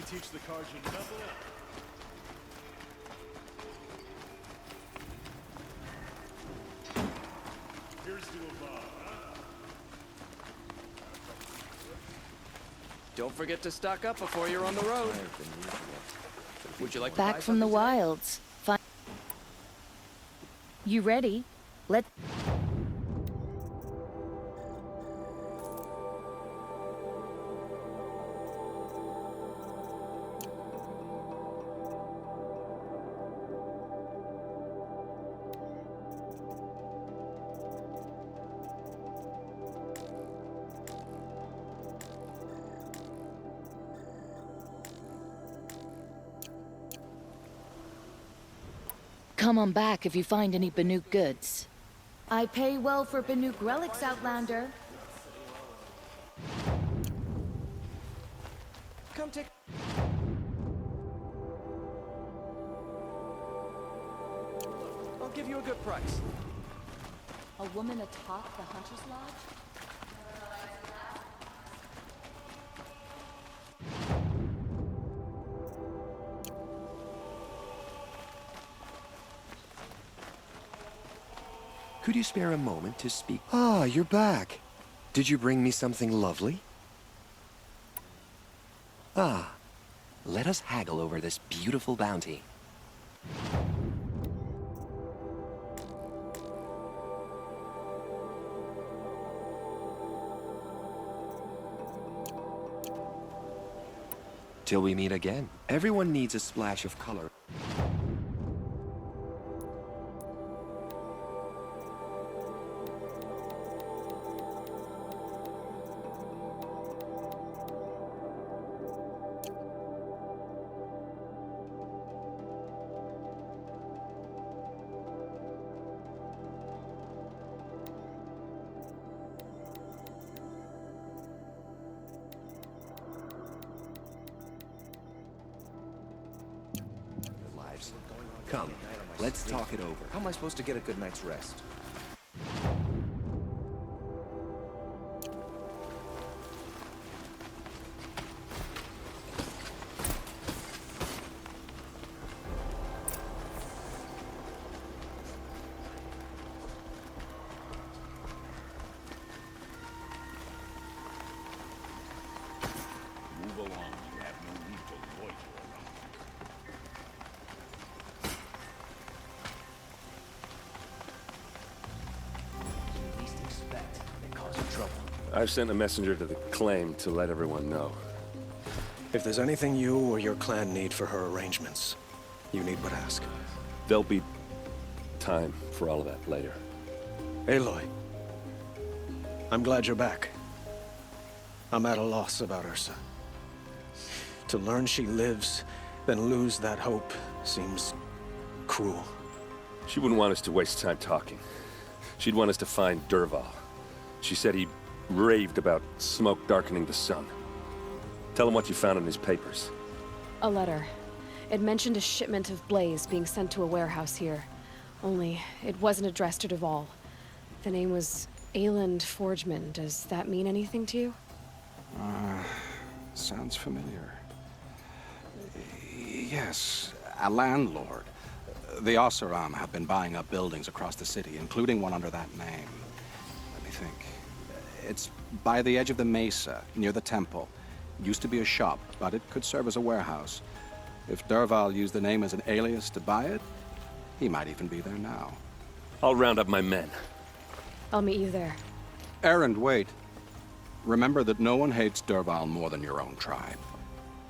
me teach the cards you nothing else. Here's to Bob, huh? Don't forget to stock up before you're on the road. Would you like to buy Back from the something today? wilds. You ready? Let's... Come on back if you find any Banuk goods. I pay well for Banuk relics, Outlander. Come take... I'll give you a good price. A woman atop the Hunter's Lodge? Could you spare a moment to speak? Ah, you're back. Did you bring me something lovely? Ah, let us haggle over this beautiful bounty. Till we meet again. Everyone needs a splash of color. Come, let's talk it over. How am I supposed to get a good night's rest? Move along. You have no need to loiter around. Least expect they cause you trouble. I've sent a messenger to the claim to let everyone know. If there's anything you or your clan need for her arrangements, you need but ask. There'll be time for all of that later. Aloy, I'm glad you're back. I'm at a loss about Ursa. To learn she lives, then lose that hope seems cruel. She wouldn't want us to waste time talking. She'd want us to find Dervahl. She said he raved about smoke darkening the sun. Tell him what you found in his papers. A letter. It mentioned a shipment of blaze being sent to a warehouse here. Only, it wasn't addressed to Dervahl. The name was Ayland Forgeman. Does that mean anything to you? Sounds familiar. Yes, a landlord. The Oseram have been buying up buildings across the city, including one under that name. Let me think. It's by the edge of the mesa, near the temple. Used to be a shop, but it could serve as a warehouse. If Dervahl used the name as an alias to buy it, he might even be there now. I'll round up my men. I'll meet you there. Errand, wait. Remember that no one hates Dervahl more than your own tribe.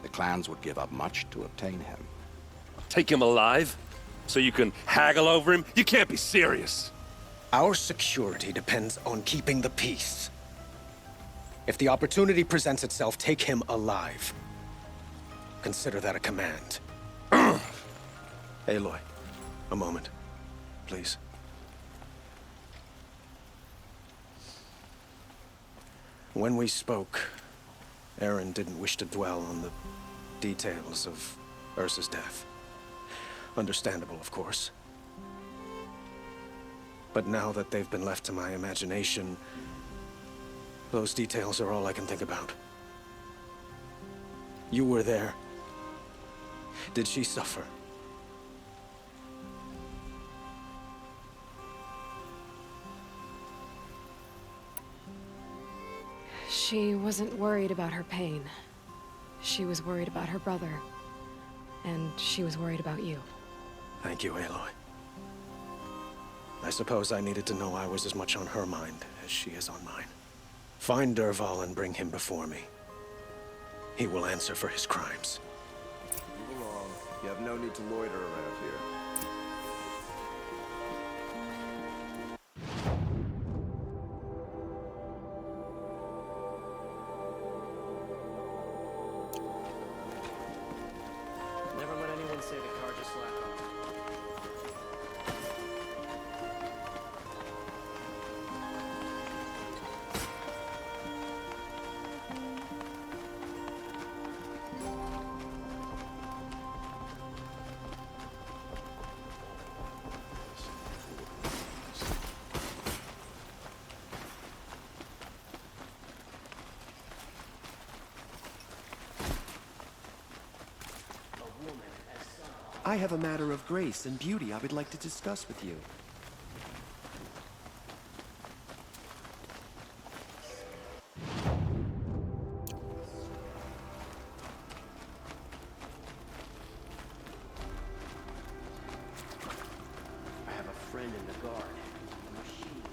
The clans would give up much to obtain him. Take him alive? So you can haggle over him? You can't be serious. Our security depends on keeping the peace. If the opportunity presents itself, take him alive. Consider that a command. Aloy, a moment, please. When we spoke, Aaron didn't wish to dwell on the details of Ursa's death. Understandable, of course. But now that they've been left to my imagination, those details are all I can think about. You were there, Did she suffer? She wasn't worried about her pain. She was worried about her brother. And she was worried about you. Thank you, Aloy. I suppose I needed to know I was as much on her mind as she is on mine. Find Dervahl and bring him before me. He will answer for his crimes. Move along. You have no need to loiter around here. Never let anyone say the car just slapped on. I have a matter of grace and beauty I would like to discuss with you. I have a friend in the guard. A machine.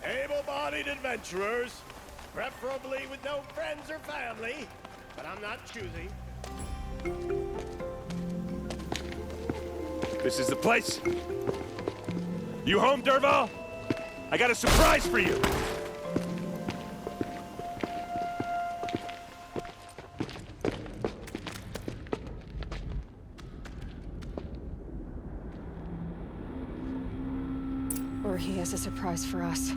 Able-bodied adventurers, preferably with no friends or family, but I'm not choosy. This is the place. You home, Dervahl? I got a surprise for you. Or he has a surprise for us.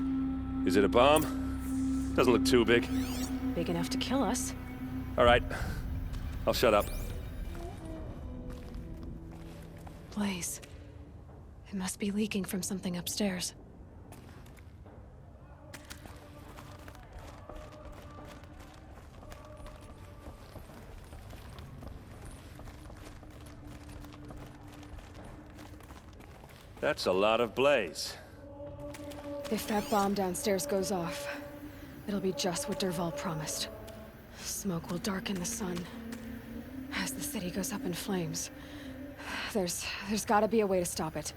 Is it a bomb? Doesn't look too big. Big enough to kill us. All right. I'll shut up. Blaze. It must be leaking from something upstairs. That's a lot of blaze. If that bomb downstairs goes off, it'll be just what Dervahl promised. Smoke will darken the sun. As the city goes up in flames. There's gotta be a way to stop it.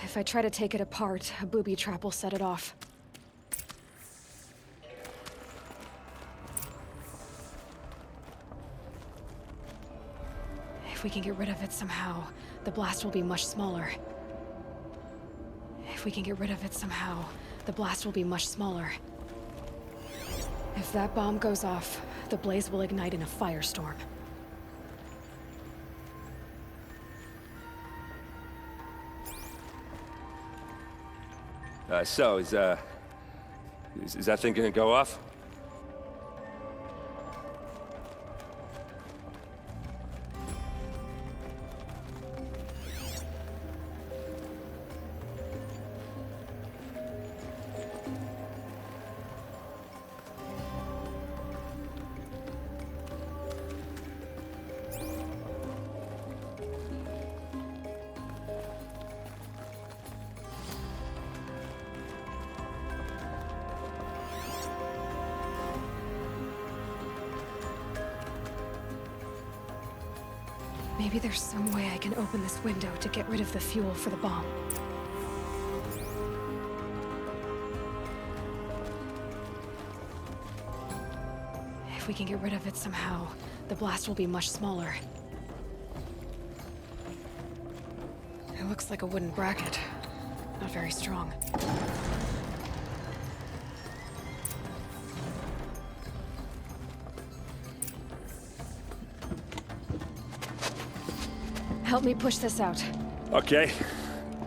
If I try to take it apart, a booby trap will set it off. If we can get rid of it somehow, the blast will be much smaller. If we can get rid of it somehow, the blast will be much smaller. If that bomb goes off, the blaze will ignite in a firestorm. So, is that thing gonna go off? Maybe there's some way I can open this window to get rid of the fuel for the bomb. If we can get rid of it somehow, the blast will be much smaller. It looks like a wooden bracket. Not very strong. Help me push this out. Okay.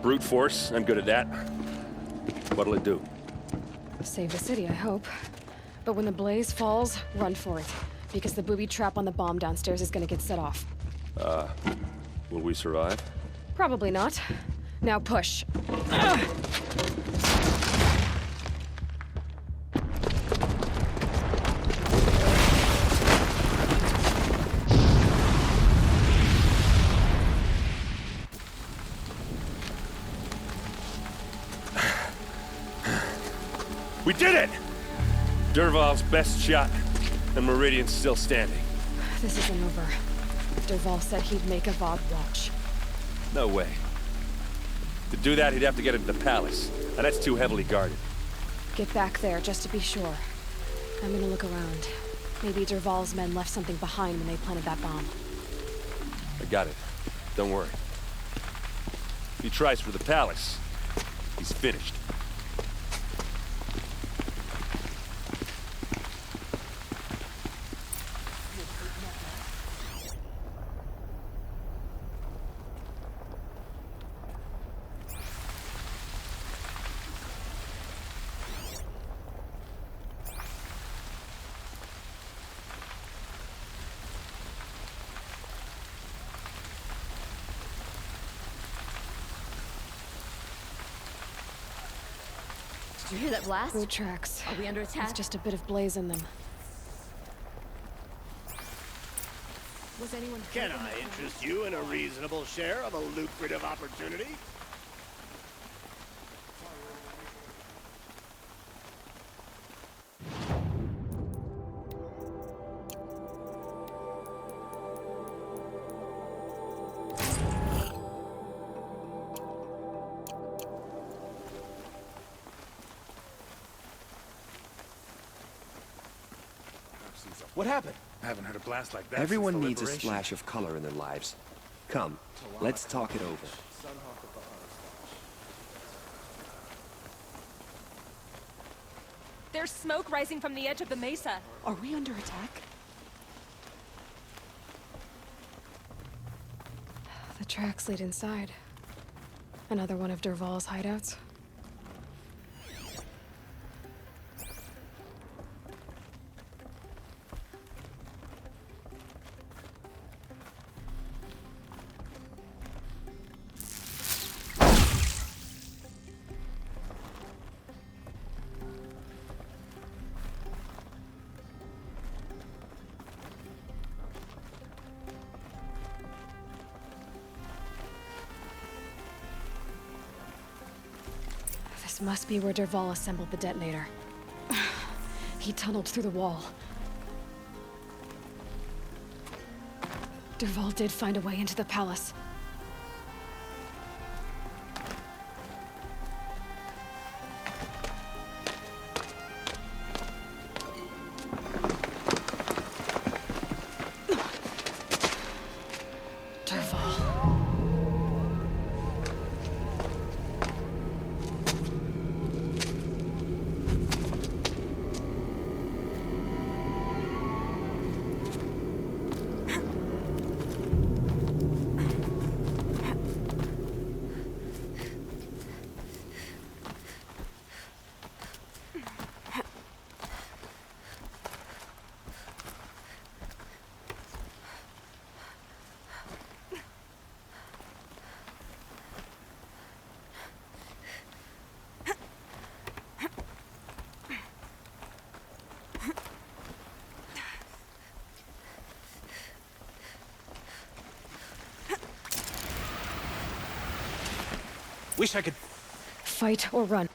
Brute force, I'm good at that. What'll it do? Save the city, I hope. But when the blaze falls, run for it. Because the booby trap on the bomb downstairs is gonna get set off. Will we survive? Probably not. Now push. We did it! Dervahl's best shot, and Meridian's still standing. This isn't over. Dervahl said he'd make Avad watch. No way. To do that, he'd have to get into the palace, and that's too heavily guarded. Get back there, just to be sure. I'm gonna look around. Maybe Dervahl's men left something behind when they planted that bomb. I got it. Don't worry. If he tries for the palace, he's finished. Did you hear that blast? Boot tracks. Are we under attack? It's just a bit of blaze in them. Was anyone Can I interest you in a reasonable share of a lucrative opportunity? What happened? I haven't heard a blast like that. Everyone since the needs a liberation. splash of color in their lives. Come, let's talk it over. There's smoke rising from the edge of the mesa. Are we under attack? The tracks lead inside. Another one of Dervahl's hideouts. This must be where Dervahl assembled the detonator. He tunneled through the wall. Dervahl did find a way into the palace. Wish I could... Fight or run.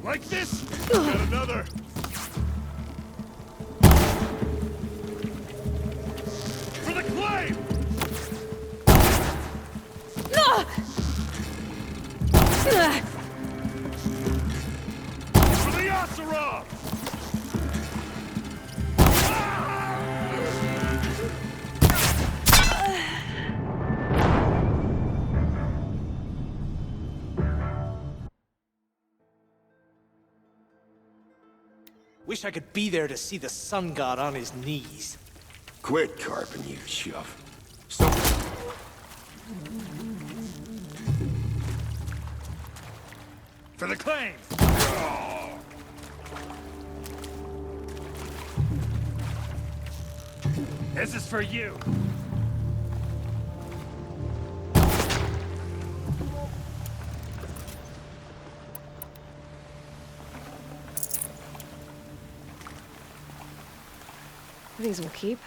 Like this? Got another. For the claim! For the Oseram! Wish I could be there to see the sun god on his knees. Quit carping, you shove. So... For the claim! This is for you. These will keep.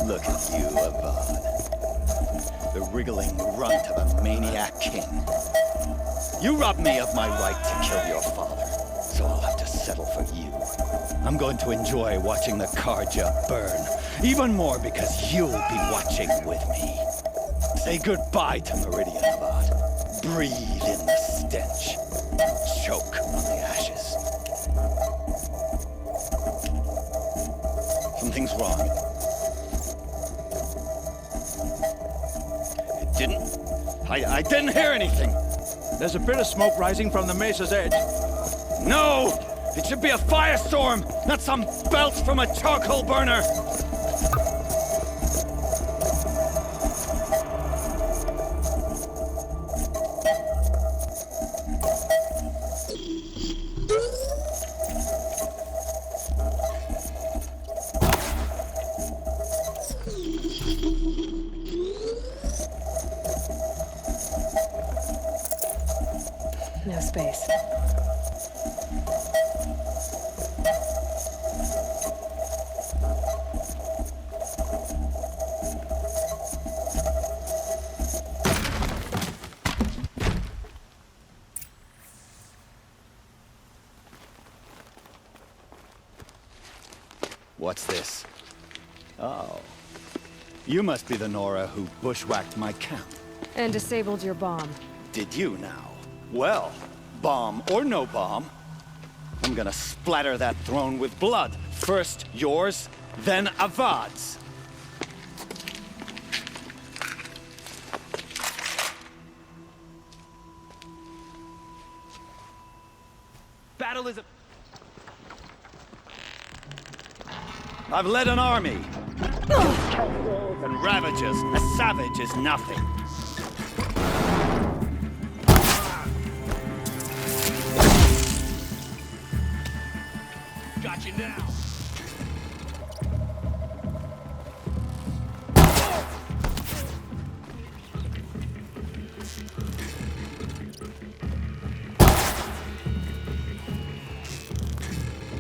Look at you, Avad. The wriggling runt of a maniac king. You robbed me of my right to kill your father, so I'll have to settle for you. I'm going to enjoy watching the Karja burn, even more because you'll be watching with me. Say goodbye to Meridian, Avad. Breathe in the stench. Choke on the ashes. Something's wrong. I didn't hear anything. There's a bit of smoke rising from the mesa's edge. No! It should be a firestorm, not some belch from a charcoal burner! No space. What's this? Oh. You must be the Nora who bushwhacked my camp. And disabled your bomb. Did you now? Well, bomb or no bomb, I'm gonna splatter that throne with blood. First yours, then Avad's. Battle is a... I've led an army. And ravagers. A savage is nothing. Got you now.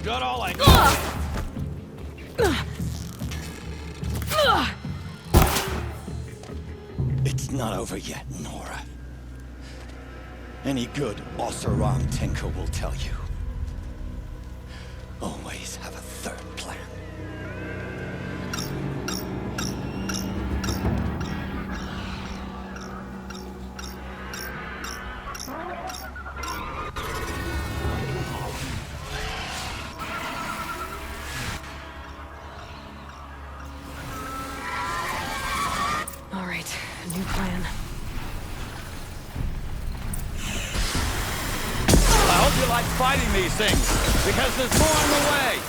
Got all I need. It's not over yet, Nora. Any good Oseram tinker will tell you. Always have a third plan. All right, new plan. I hope you like fighting these things, because there's more on the way!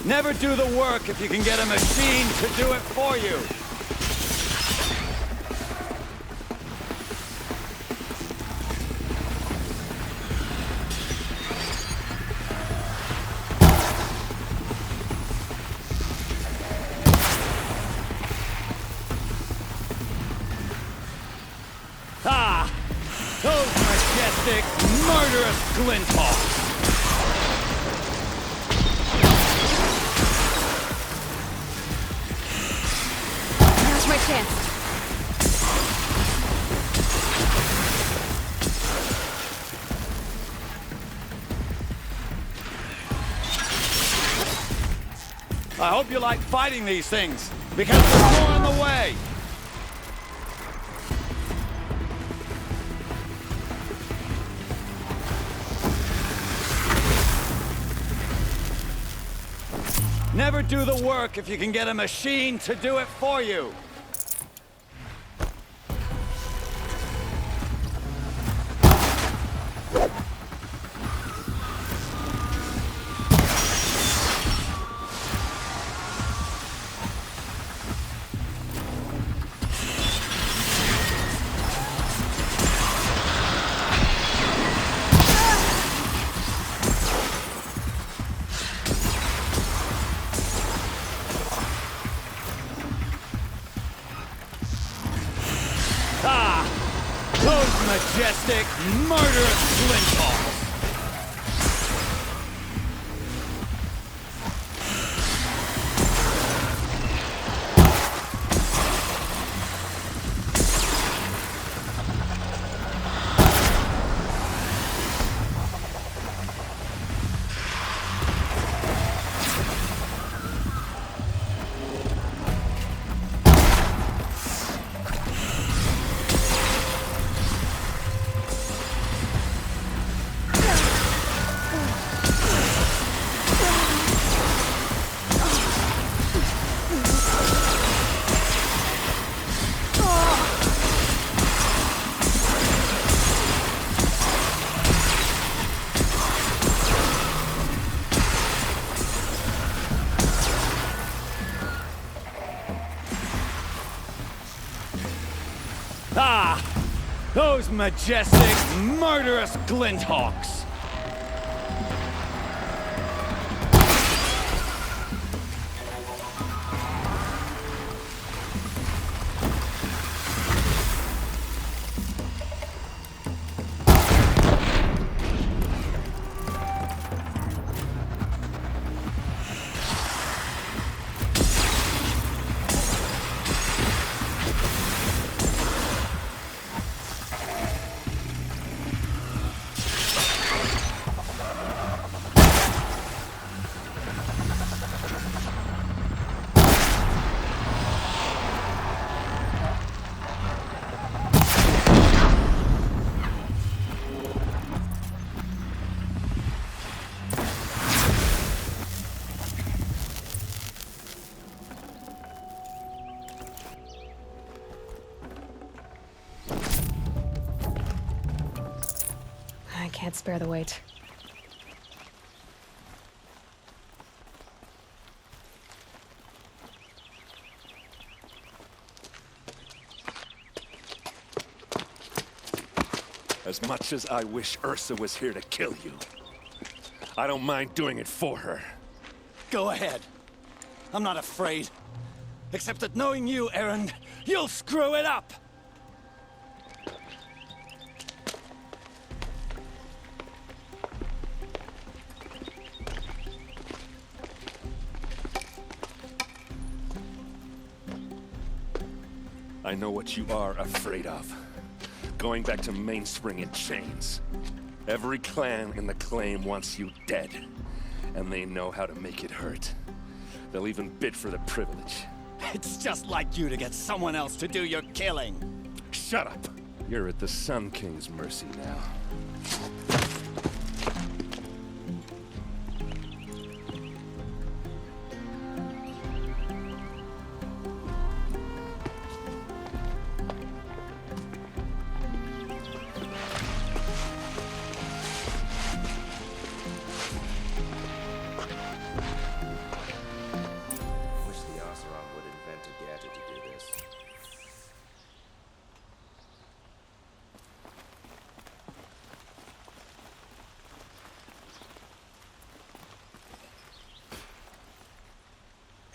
Never do the work if you can get a machine to do it for you. Ah! Those majestic, murderous glinthawks! Now's my chance. I hope you like fighting these things, because there's more on the way! Never do the work if you can get a machine to do it for you. Those majestic, murderous glinthawks! Ah! Those majestic, murderous glinthawks! I can't spare the weight. As much as I wish Ursa was here to kill you, I don't mind doing it for her. Go ahead. I'm not afraid. Except that knowing you, Erend, you'll screw it up! I know what you are afraid of. Going back to Mainspring in chains. Every clan in the claim wants you dead. And they know how to make it hurt. They'll even bid for the privilege. It's just like you to get someone else to do your killing. Shut up! You're at the Sun King's mercy now.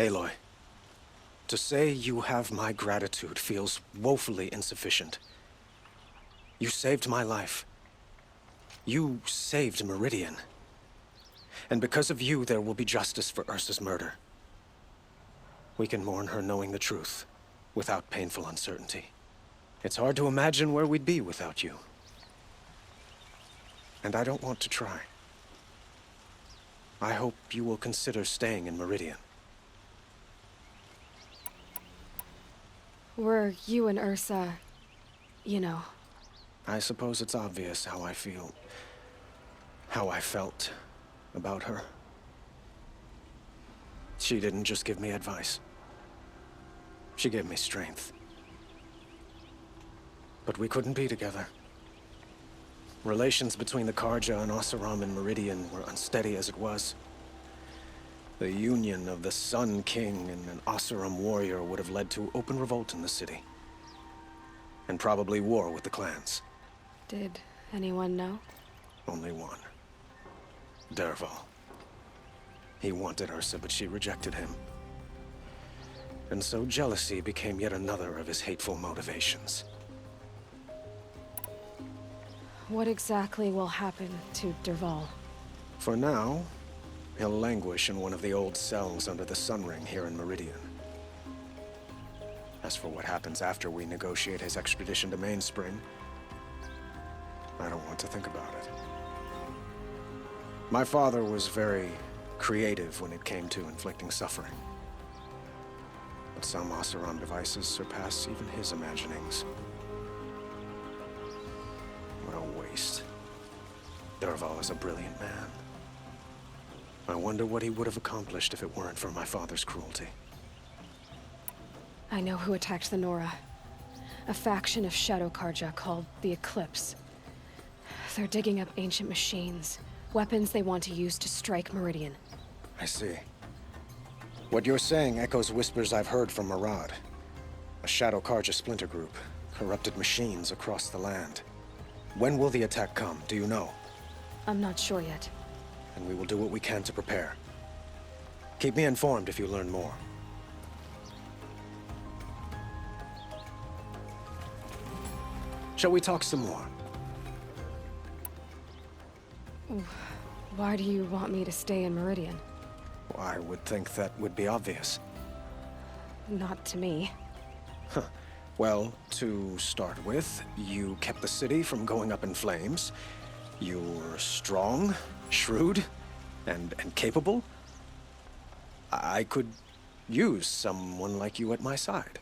Aloy, to say you have my gratitude feels woefully insufficient. You saved my life. You saved Meridian. And because of you, there will be justice for Ursa's murder. We can mourn her knowing the truth, without painful uncertainty. It's hard to imagine where we'd be without you. And I don't want to try. I hope you will consider staying in Meridian. Were you and Ursa, you know? I suppose it's obvious how I feel. How I felt about her. She didn't just give me advice. She gave me strength. But we couldn't be together. Relations between the Karja and Oseram and Meridian were unsteady as it was. The union of the Sun King and an Oseram warrior would have led to open revolt in the city. And probably war with the clans. Did anyone know? Only one. Dervahl. He wanted Ursa, but she rejected him. And so jealousy became yet another of his hateful motivations. What exactly will happen to Dervahl? For now, he'll languish in one of the old cells under the Sun Ring here in Meridian. As for what happens after we negotiate his extradition to Mainspring, I don't want to think about it. My father was very creative when it came to inflicting suffering. But some Oseram devices surpass even his imaginings. What a waste. Dervahl is a brilliant man. I wonder what he would have accomplished if it weren't for my father's cruelty. I know who attacked the Nora. A faction of Shadow Karja called the Eclipse. They're digging up ancient machines, weapons they want to use to strike Meridian. I see. What you're saying echoes whispers I've heard from Murad. A Shadow Karja splinter group, corrupted machines across the land. When will the attack come, do you know? I'm not sure yet. And we will do what we can to prepare. Keep me informed if you learn more. Shall we talk some more? Why do you want me to stay in Meridian? Well, I would think that would be obvious. Not to me. Huh. Well, to start with, you kept the city from going up in flames. You were strong, shrewd, and capable. I could use someone like you at my side.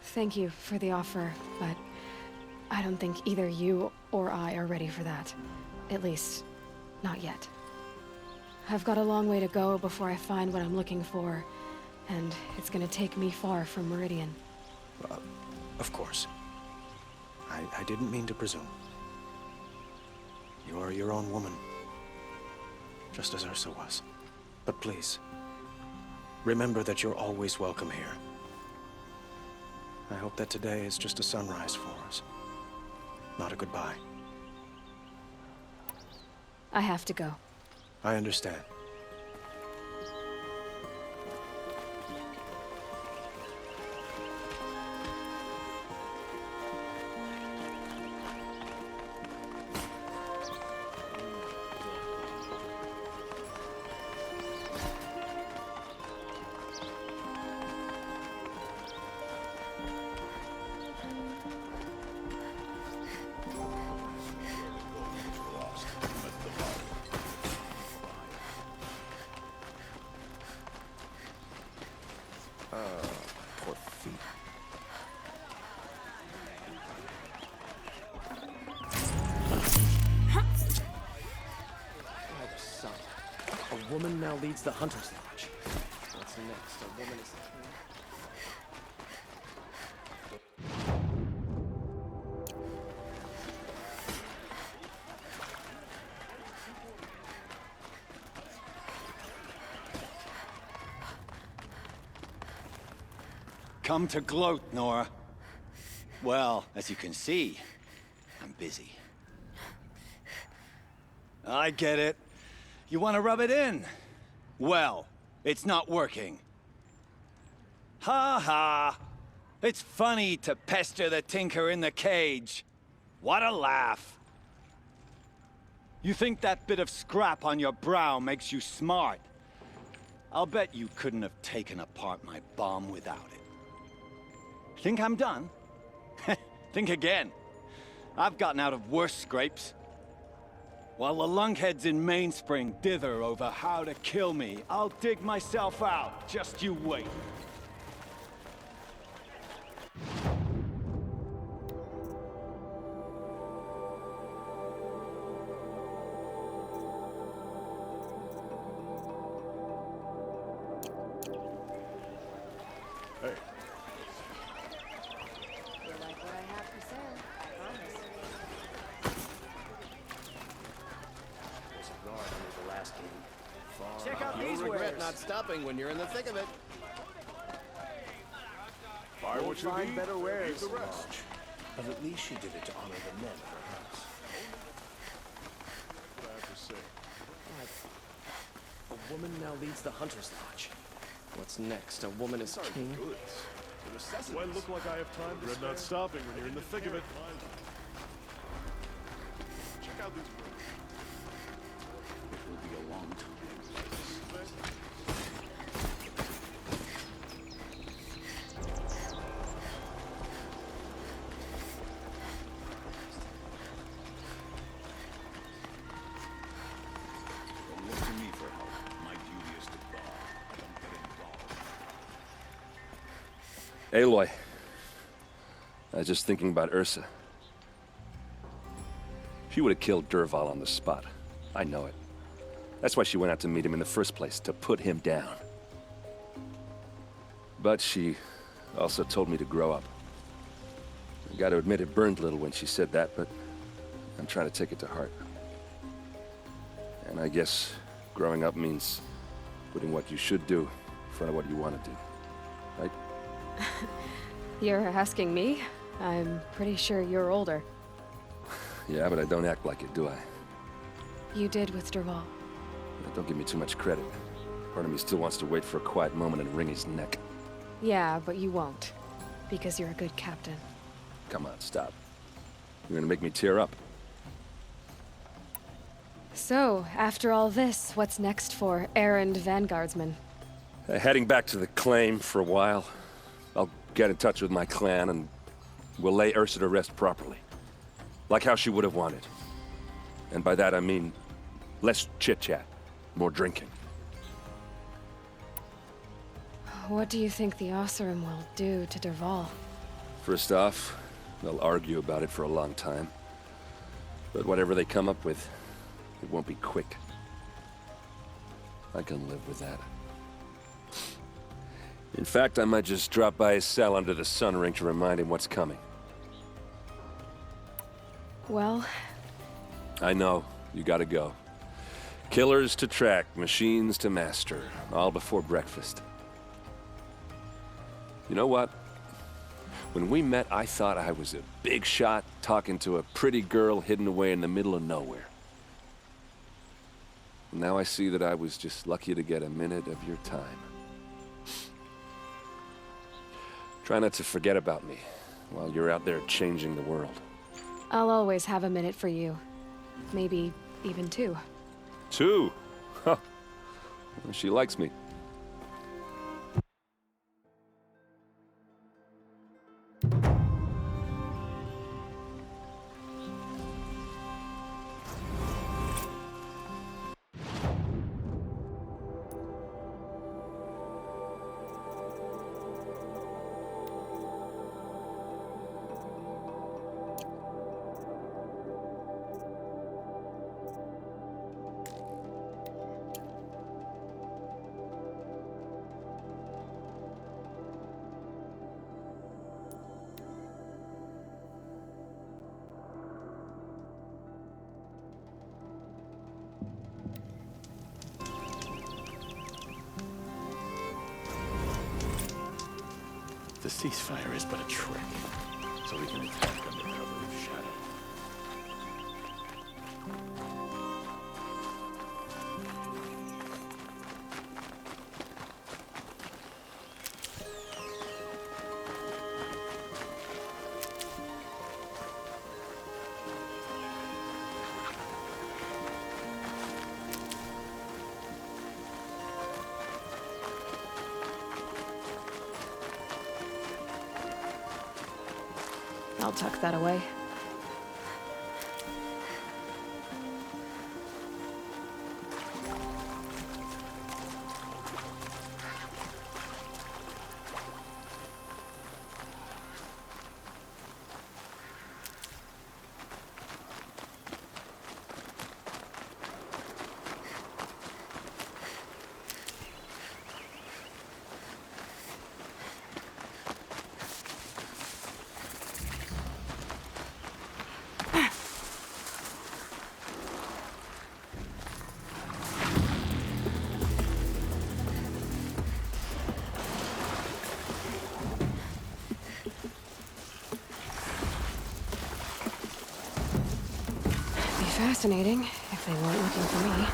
Thank you for the offer, but I don't think either you or I are ready for that. At least, not yet. I've got a long way to go before I find what I'm looking for, and it's gonna take me far from Meridian. Of course. I didn't mean to presume. You are your own woman, just as Ursa was. But please, remember that you're always welcome here. I hope that today is just a sunrise for us, not a goodbye. I have to go. I understand. Poor feet. Oh, the sun. A woman now leads the Hunter's Lodge. What's next? A woman is the king? Come to gloat, Nora. Well, as you can see, I'm busy. I get it. You want to rub it in? Well, it's not working. Ha ha! It's funny to pester the tinker in the cage. What a laugh. You think that bit of scrap on your brow makes you smart? I'll bet you couldn't have taken apart my bomb without it. Think I'm done? Think again. I've gotten out of worse scrapes. While the lunkheads in Mainspring dither over how to kill me, I'll dig myself out. Just you wait. Hey. You like what I have for sale, I promise. There's a guard under the last gate. Check out these regret not stopping when you're in the thick of it. Buy You'll what you find need, better wares leave the than rest. But at least she did it to honor the men of her house. What I have to say. A woman now leads the Hunter's Lodge. What's next? A woman is king? Do I look like I have time? Dread not stopping when you're in the thick of it. Check out these rooms. It will be a long time. Don't look to me for help. My duty is to guard. Don't get involved. Aloy. I was just thinking about Ursa. She would have killed Dervahl on the spot. I know it. That's why she went out to meet him in the first place, to put him down. But she also told me to grow up. I gotta admit it burned a little when she said that, but I'm trying to take it to heart. And I guess growing up means putting what you should do in front of what you want to do. Right? You're asking me? I'm pretty sure you're older. Yeah, but I don't act like it, do I? You did with Dervahl. Don't give me too much credit. Part of me still wants to wait for a quiet moment and wring his neck. Yeah, but you won't. Because you're a good captain. Come on, stop. You're gonna make me tear up. So, after all this, what's next for errand vanguardsman? Heading back to the claim for a while. I'll get in touch with my clan and we'll lay Ursa to rest properly. Like how she would have wanted. And by that I mean less chit-chat, more drinking. What do you think the Oseram will do to Dervahl? First off, they'll argue about it for a long time. But whatever they come up with, it won't be quick. I can live with that. In fact, I might just drop by his cell under the sun ring to remind him what's coming. Well... I know. You gotta go. Killers to track, machines to master. All before breakfast. You know what? When we met, I thought I was a big shot talking to a pretty girl hidden away in the middle of nowhere. Now I see that I was just lucky to get a minute of your time. Try not to forget about me while you're out there changing the world. I'll always have a minute for you. Maybe even two. Two? Huh. She likes me. The ceasefire is but a trick, so we can attack under cover of shadow. I'll tuck that away. Fascinating, if they weren't looking for me.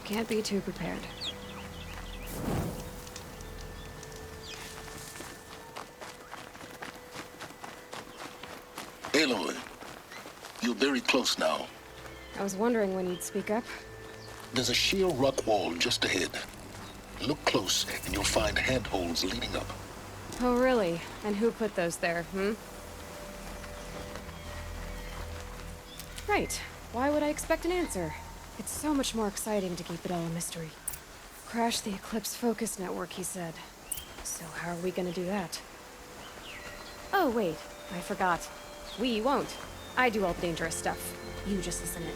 Can't be too prepared. Aloy, you're very close now. I was wondering when you'd speak up. There's a sheer rock wall just ahead. Look close, and you'll find handholds leading up. Oh, really? And who put those there, Right. Why would I expect an answer? It's so much more exciting to keep it all a mystery. Crash the Eclipse Focus Network, he said. So how are we gonna do that? Oh, wait. I forgot. We won't. I do all the dangerous stuff. You just listen in.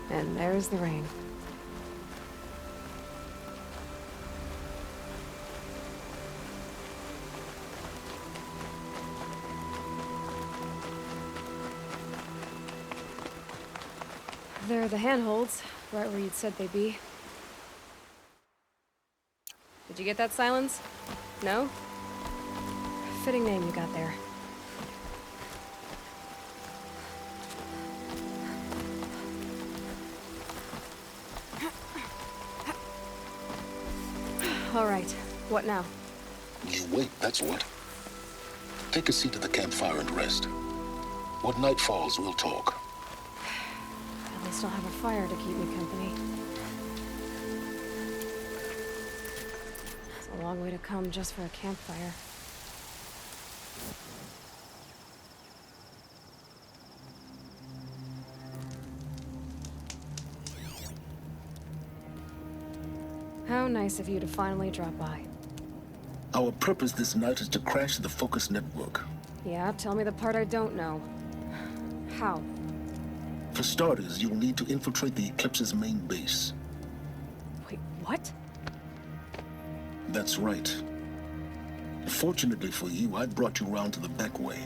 And there's the rain. There are the handholds, right where you'd said they'd be. Did you get that, Silence? No? Fitting name you got there. All right, what now? You wait, that's what. Take a seat at the campfire and rest. When night falls, we'll talk. At least I'll have a fire to keep me company. It's a long way to come just for a campfire. How nice of you to finally drop by. Our purpose this night is to crash the Focus network. Yeah, tell me the part I don't know. How? For starters, you'll need to infiltrate the Eclipse's main base. Wait, what? That's right. Fortunately for you, I brought you around to the back way.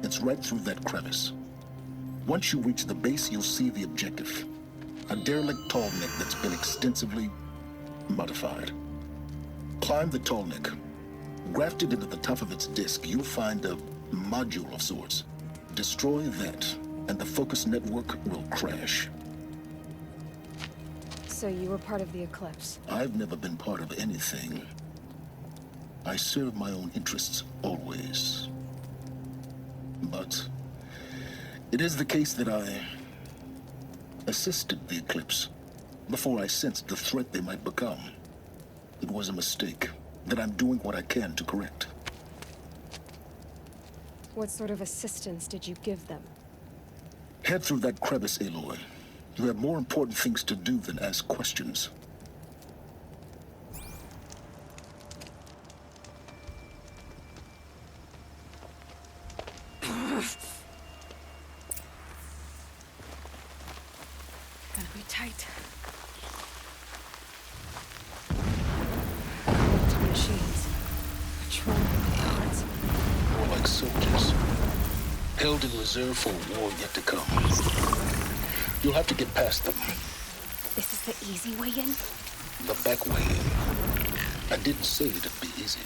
It's right through that crevice. Once you reach the base, you'll see the objective. A derelict tall neck that's been extensively modified. Climb the tall neck. Grafted into the top of its disk, you'll find a module of sorts. Destroy that, and the Focus network will crash. So you were part of the Eclipse? I've never been part of anything. I serve my own interests, always. But it is the case that I assisted the Eclipse before I sensed the threat they might become. It was a mistake that I'm doing what I can to correct. What sort of assistance did you give them? Head through that crevice, Aloy. You have more important things to do than ask questions. Gotta be tight. Machines. Patrolling the odds. More like soldiers. Held in reserve for a war yet to come. You'll have to get past them. This is the easy way in? The back way in. I didn't say it'd be easy.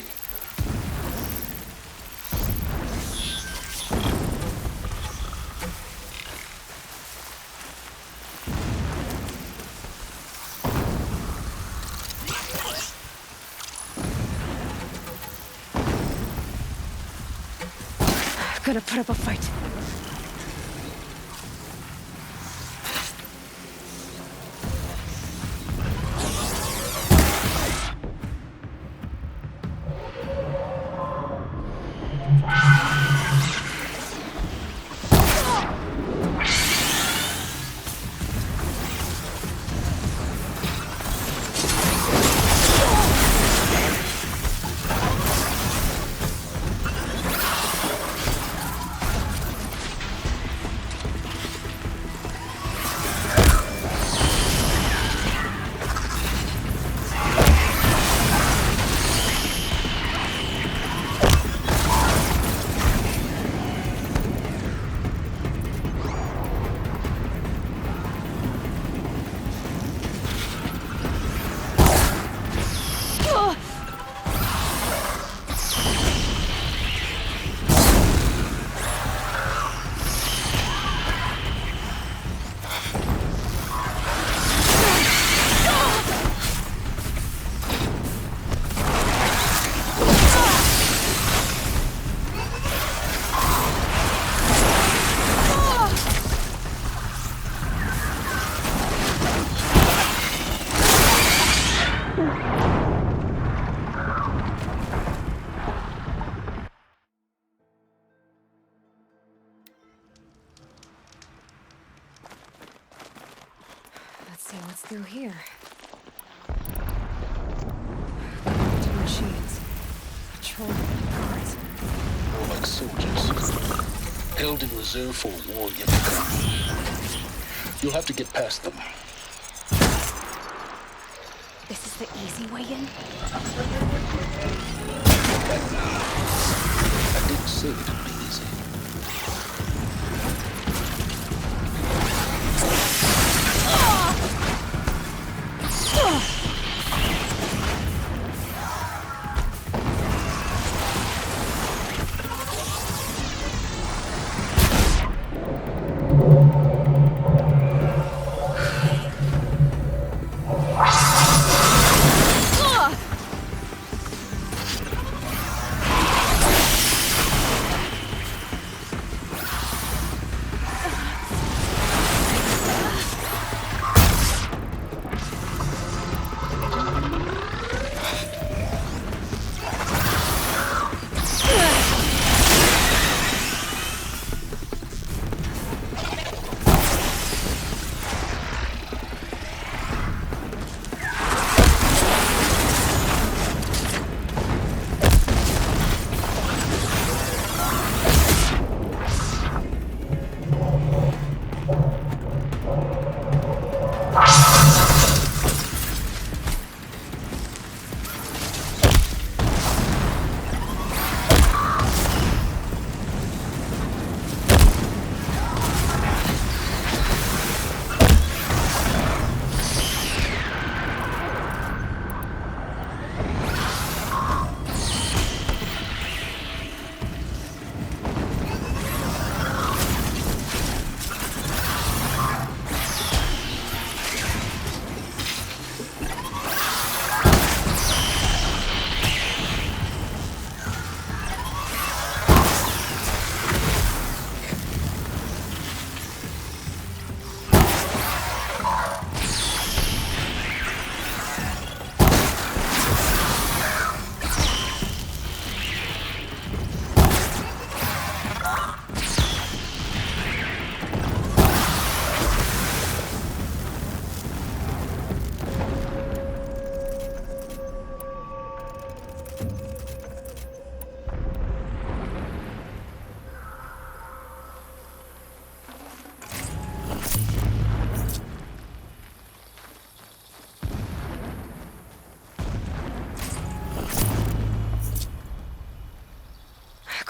Gonna put up a fight. What's through here? Two machines. Patrolling the guards. More like soldiers. Held in reserve for a war yet to come. You'll have to get past them. This is the easy way in? I didn't say it'd be easy.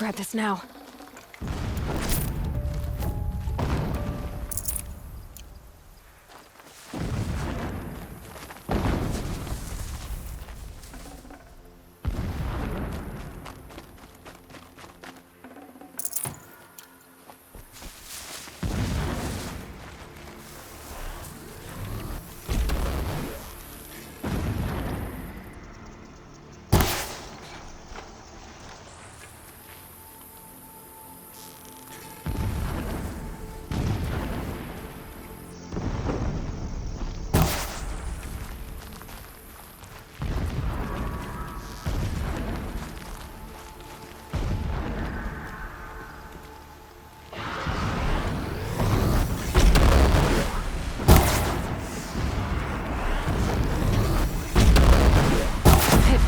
grab this now.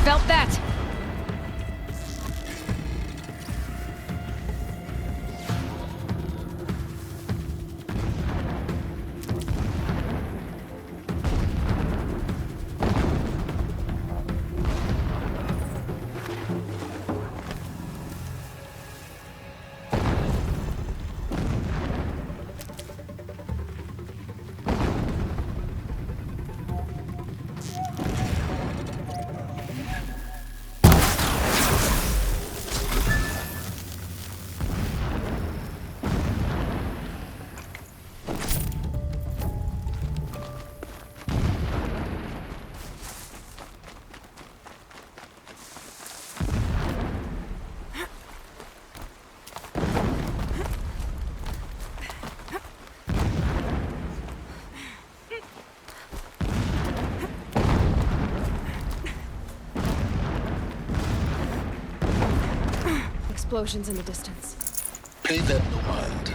Felt that! Explosions in the distance. Pay that no mind.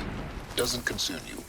Doesn't concern you.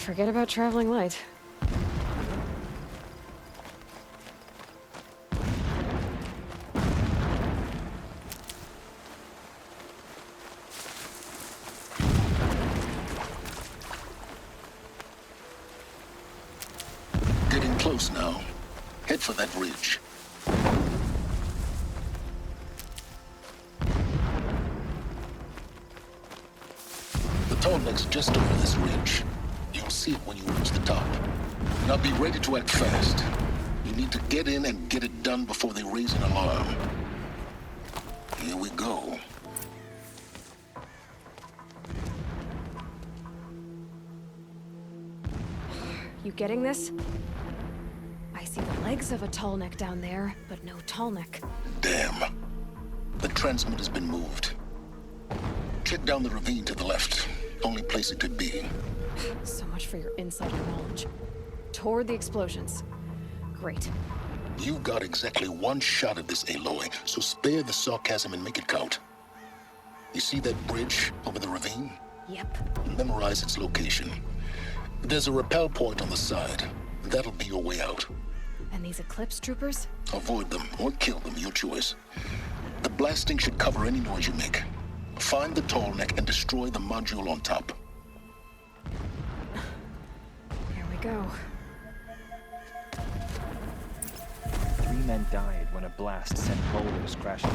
Forget about traveling light. Getting close now. Head for that ridge. The tall neck's just over this ridge. You'll see it when you reach the top. Now be ready to act fast. You need to get in and get it done before they raise an alarm. Here we go. You getting this? I see the legs of a tall neck down there, but no tall neck. Damn. The transmitter's been moved. Check down the ravine to the left. Only place it could be. So much for your insider knowledge. Toward the explosions. Great. You've got exactly one shot at this, Aloy, so spare the sarcasm and make it count. You see that bridge over the ravine? Yep. Memorize its location. There's a rappel point on the side. That'll be your way out. And these Eclipse troopers? Avoid them or kill them, your choice. The blasting should cover any noise you make. Find the tall neck and destroy the module on top. Here we go. 3 men died when a blast sent boulders crashing.